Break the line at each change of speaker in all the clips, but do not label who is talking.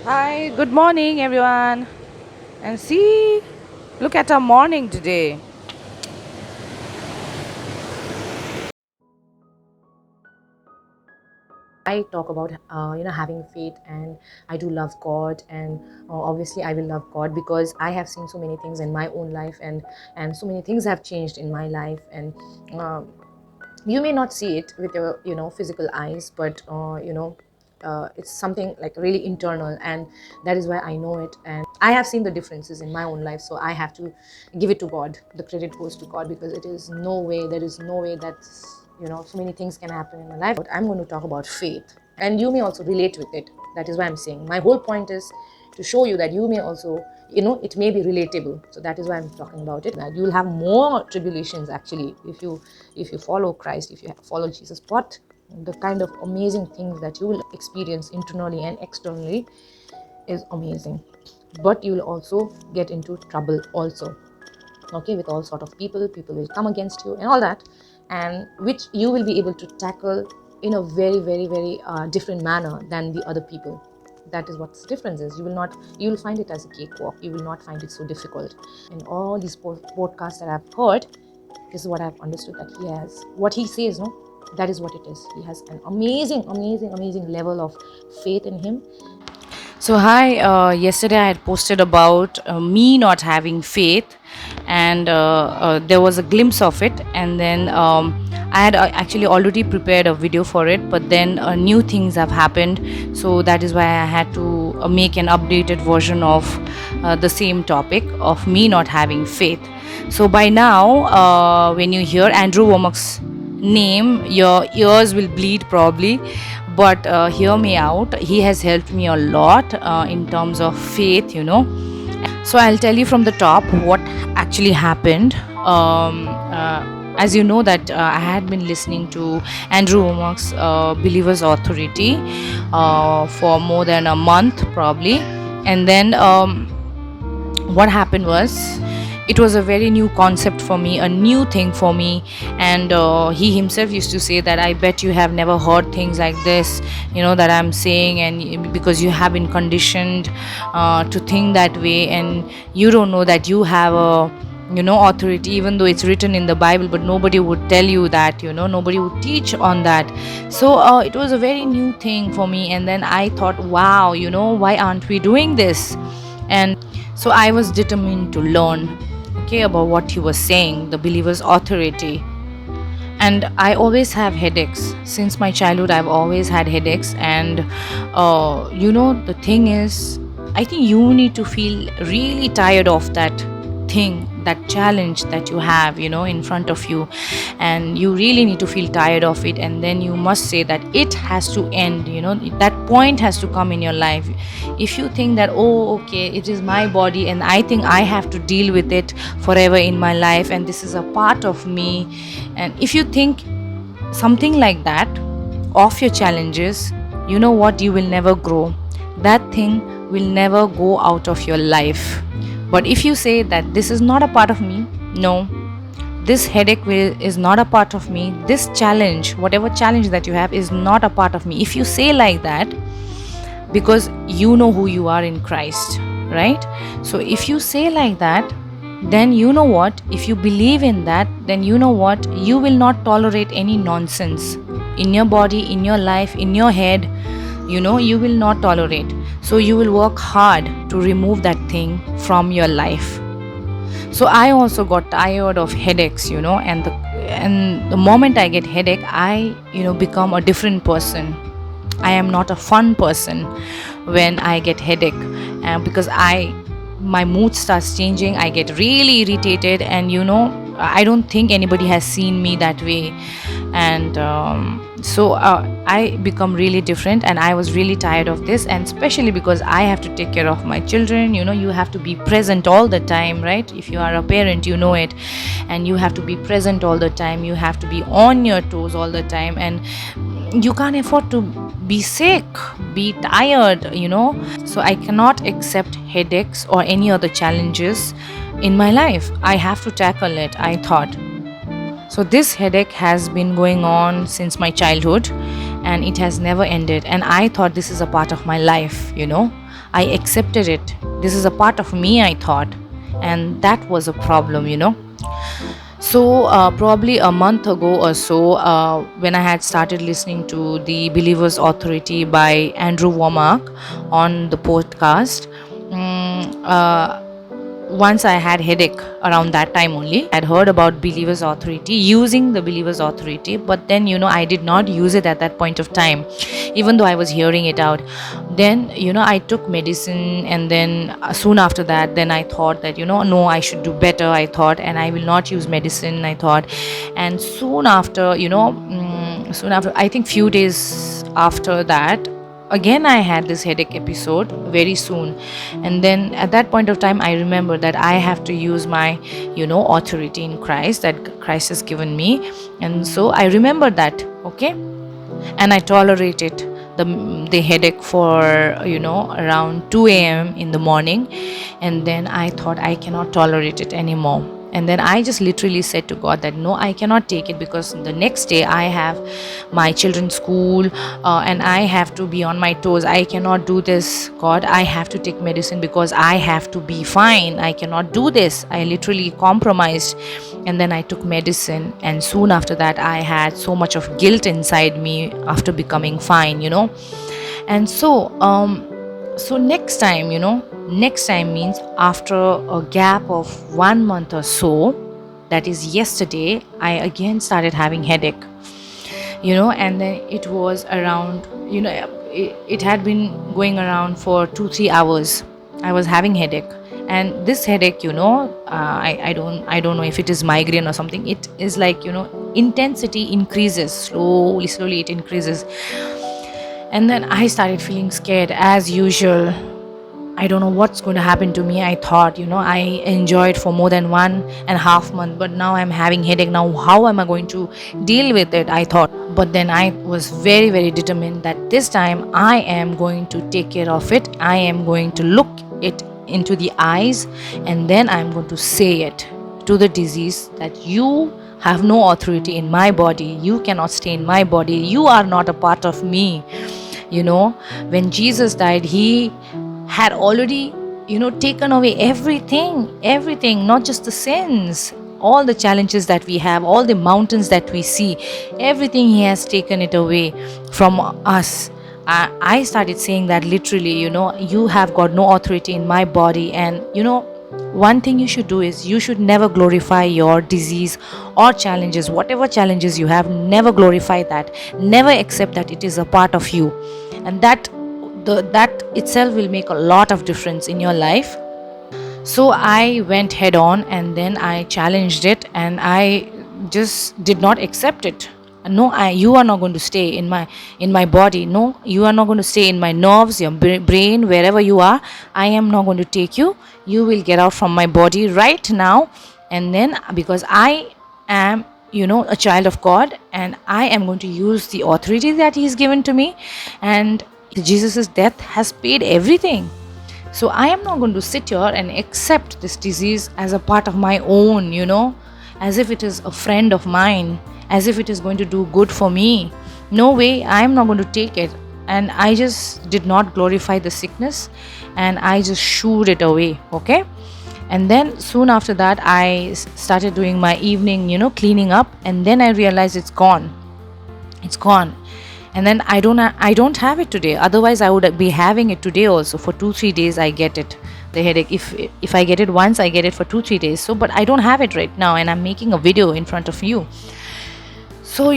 Hi, good morning, everyone. And see, look at our morning today.
I talk about having faith, and I do love God, and obviously I will love God because I have seen so many things in my own life, and so many things have changed in my life. And uh, you may not see it with your physical eyes, but it's something like really internal, and that is why I know it, and I have seen the differences in my own life. So I have to give it to God. The credit goes to God, because it is no way there is no way that so many things can happen in my life. But I'm going to talk about faith, and you may also relate with it. That is why I'm saying my whole point is to show you that you may also, it may be relatable. So that is why I'm talking about it, that you'll have more tribulations actually if you follow Christ, if you follow Jesus. But the kind of amazing things that you will experience internally and externally is amazing. But you will also get into trouble also, okay, with all sort of people will come against you and all that, and which you will be able to tackle in a very very very different manner than the other people. That is what the difference is. You will find it as a cakewalk. You will not find it so difficult. In all these podcasts that I've heard, this is what I've understood, that he has what he says, no, that is what it is. He has an amazing amazing amazing level of faith in him.
So, hi, yesterday I had posted about me not having faith, and there was a glimpse of it. And then I had actually already prepared a video for it, but then new things have happened. So, that is why I had to make an updated version of the same topic of me not having faith. So, by now, when you hear Andrew Womack's name, your ears will bleed probably, but hear me out. He has helped me a lot in terms of faith. So I'll tell you from the top what actually happened. As you know that I had been listening to Andrew Womack's Believer's Authority for more than a month probably. And then what happened was, it was a very new concept for me, a new thing for me. And he himself used to say that, I bet you have never heard things like this, that I'm saying, and because you have been conditioned to think that way, and you don't know that you have a authority, even though it's written in the Bible, but nobody would tell you that, nobody would teach on that. So it was a very new thing for me, and then I thought, wow, why aren't we doing this? And so I was determined to learn, okay, about what he was saying, the believer's authority. And I always have headaches. Since my childhood, I've always had headaches. And the thing is, I think you need to feel really tired of that thing, that challenge that you have, in front of you. And you really need to feel tired of it. And then you must say that it has to end, that point has to come in your life. If you think that, oh, okay, it is my body, and I think I have to deal with it forever in my life, and this is a part of me. And if you think something like that of your challenges, you know what, you will never grow. That thing will never go out of your life. But if you say that this is not a part of me, no, this headache is not a part of me, this challenge, whatever challenge that you have, is not a part of me. If you say like that, because you know who you are in Christ, right? So if you say like that, then you know what, if you believe in that, then you know what, you will not tolerate any nonsense in your body, in your life, in your head. You will not tolerate. So you will work hard to remove that thing from your life. So I also got tired of headaches, and the moment I get headache, I become a different person. I am not a fun person when I get headache, because my mood starts changing. I get really irritated, and I don't think anybody has seen me that way. And so I become really different, and I was really tired of this, and especially because I have to take care of my children. You have to be present all the time, right? If you are a parent, you know it. And you have to be present all the time, you have to be on your toes all the time, and you can't afford to be sick, be tired. So I cannot accept headaches or any other challenges in my life. I have to tackle it, I thought. So this headache has been going on since my childhood, and it has never ended. And I thought this is a part of my life. I accepted it. This is a part of me, I thought. And that was a problem. So, probably a month ago or so, when I had started listening to the Believer's Authority by Andrew Womack on the podcast, once I had headache around that time only. I'd heard about Believer's Authority, using the Believer's Authority, but then I did not use it at that point of time, even though I was hearing it out. Then I took medicine, and then soon after that, then I thought that no, I should do better, I thought, and I will not use medicine, I thought. And soon after, soon after, I think few days after that, again I had this headache episode very soon. And then at that point of time, I remember that I have to use my authority in Christ, that Christ has given me. And so I remember that, okay, and I tolerated the headache for around 2 a.m. in the morning. And then I thought I cannot tolerate it anymore. And then I just literally said to God that no, I cannot take it, because the next day I have my children's school, and I have to be on my toes. I cannot do this, God. I have to take medicine because I have to be fine. I cannot do this. I literally compromised. And then I took medicine, and soon after that I had so much of guilt inside me after becoming fine. And so next time means after a gap of 1 month or so, that is yesterday, I again started having headache. And then it was around, it had been going around for 2-3 hours. I was having headache. And this headache, I don't know if it is migraine or something. It is like, intensity increases slowly, it increases. And then I started feeling scared as usual. I don't know what's going to happen to me. I thought, I enjoyed for more than 1.5 months, but now I'm having headache. Now, how am I going to deal with it? I thought. But then I was very, very determined that this time I am going to take care of it. I am going to look it into the eyes, and then I'm going to say it to the disease that you have no authority in my body. You cannot stay in my body. You are not a part of me. When Jesus died, he had already taken away everything, not just the sins, all the challenges that we have, all the mountains that we see, everything he has taken it away from us. I started saying that literally, you have got no authority in my body. And one thing you should do is you should never glorify your disease or challenges. Whatever challenges you have, never glorify that, never accept that it is a part of you. And that itself will make a lot of difference in your life. So I went head on, and then I challenged it, and I just did not accept it. No, you are not going to stay in my body. No, you are not going to stay in my nerves, your brain, wherever you are. I am not going to take you. You will get out from my body right now. And then, because I am a child of God, and I am going to use the authority that he's given to me, and Jesus' death has paid everything. So I am not going to sit here and accept this disease as a part of my own, as if it is a friend of mine, as if it is going to do good for me. No way, I am not going to take it. And I just did not glorify the sickness, and I just shooed it away, okay? And then soon after that, I started doing my evening, cleaning up, and then I realized it's gone. And then I don't have it today. Otherwise I would be having it today also. For 2-3 days I get it, the headache. If I get it once, I get it for 2-3 days. So but I don't have it right now, and I'm making a video in front of you. So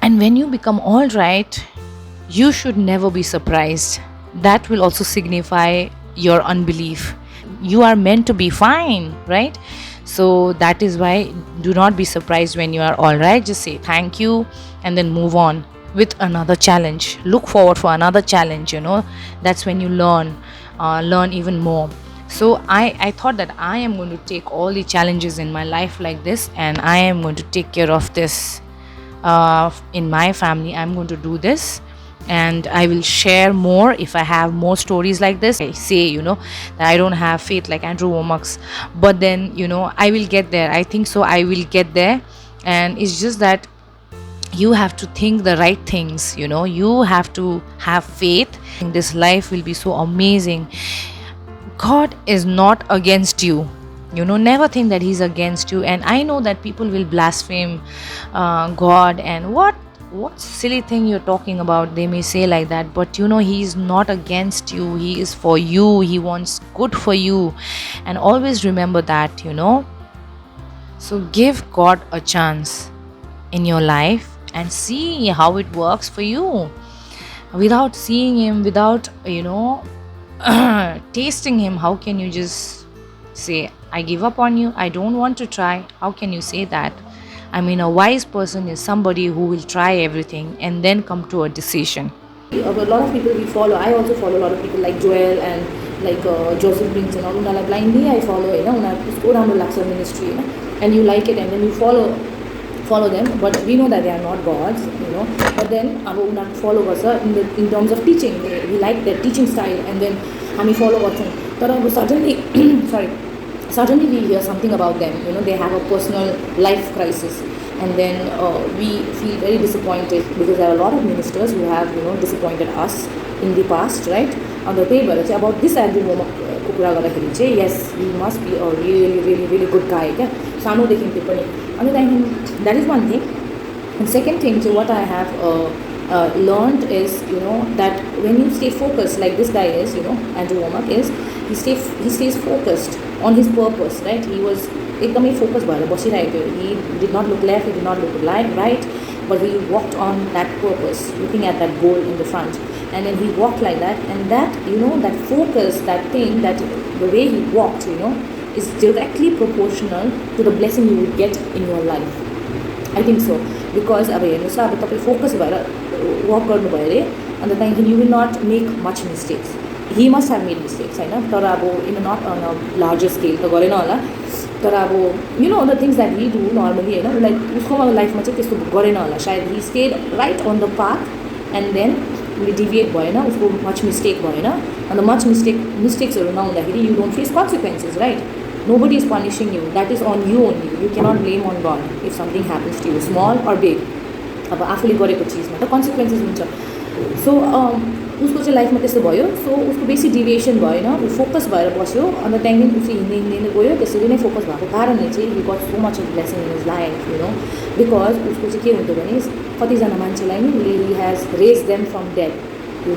and when you become all right, you should never be surprised. That will also signify your unbelief. You are meant to be fine, right? So that is why, do not be surprised when you are all right. Just say thank you, and then move on with another challenge. Look forward for another challenge. That's when you learn even more. So I thought that I am going to take all the challenges in my life like this, and I am going to take care of this in my family. I'm going to do this, and I will share more if I have more stories like this. I say that I don't have faith like Andrew Womack's, but then I will get there. I think so, I will get there. And it's just that you have to think the right things, you have to have faith. This life will be so amazing. God is not against you. Never think that He's against you. And I know that people will blaspheme God, and what silly thing you're talking about, they may say like that. But He's not against you. He is for you. He wants good for you. And always remember that. So give God a chance in your life and see how it works for you. Without seeing Him, without tasting Him, how can you just say, I give up on you, I don't want to try? How can you say that? I mean, a wise person is somebody who will try everything and then come to a decision.
A lot of people we follow. I also follow a lot of people like Joel and like Joseph Brings and all. Unala blindly I follow. Go down to Laksa ministry, and you like it, and then you follow them. But we know that they are not gods. But then we follow in terms of teaching. We like their teaching style, and then we follow what's in. But suddenly, sorry, suddenly we hear something about them. They have a personal life crisis, and then we feel very disappointed because there are a lot of ministers who have disappointed us in the past, right? On the table, about this album, yes, he must be a really, really, really good guy. That is one thing. And second thing, so what I have learned is, that when you stay focused, like this guy is, Andrew Womack is, he stays focused on his purpose, right? He was एकदमै focused भएर बसिरहेको थियो. He did not look left, he did not look right, but he walked on that purpose, looking at that goal in the front, and then he walked like that, and that that focus, that thing, that the way he walked, is directly proportional to the blessing you would get in your life. I think so, because अब हेर्नुहोस् ल, अब तपाईँ focus भएर work गर्नुभयो अरे अन्त त्यहाँदेखि you will not make much mistakes. He must have made mistakes, होइन, तर अब not on a larger scale त गरेन होला. तर अब the things that we do normally, like उसको लाइफमा चाहिँ त्यस्तो गरेन होला सायद. He stayed right on the path, and then we deviate भएन, उसको much mistake भएन. अन्त much mistakesहरू नहुँदाखेरि you don't face consequences, right? Nobody is punishing you. That is on you only. You cannot blame on God if something happens to you, small or big. अब आफूले गरेको चिजमा त कन्सिक्वेन्सेस हुन्छ. सो उसको चाहिँ लाइफमा त्यस्तो भयो. सो उसको बेसी डिभिएसन भएन, ऊ फोकस भएर बस्यो. अन्त त्यहाँदेखि उसले हिँड्दै गयो. त्यसरी नै फोकस भएको कारणले चाहिँ he got so much of blessing in his life, because उसको चाहिँ के हुन्थ्यो भने कतिजना मान्छेलाई नि he has raised them from dead. He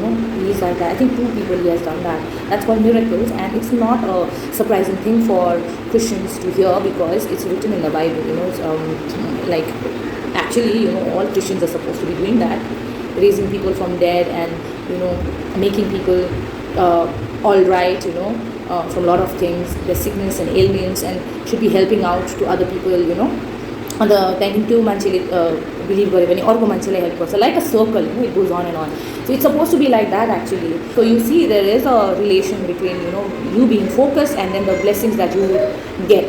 is like that. I think 2 people he has done that. That's called miracles, and it's not a surprising thing for Christians to hear because it's written in the Bible. It's like actually, all Christians are supposed to be doing that, raising people from dead and making people all right, from a lot of things, their sickness and ailments, and should be helping out to other people. अन्त त्यहाँदेखि त्यो मान्छेले believe गर्यो भने अर्को मान्छेलाई help गर्छ, like a circle, it goes on and on. So it's suppose to be like that actually. So you see there is a relation between you being focused and then the blessings that you gate.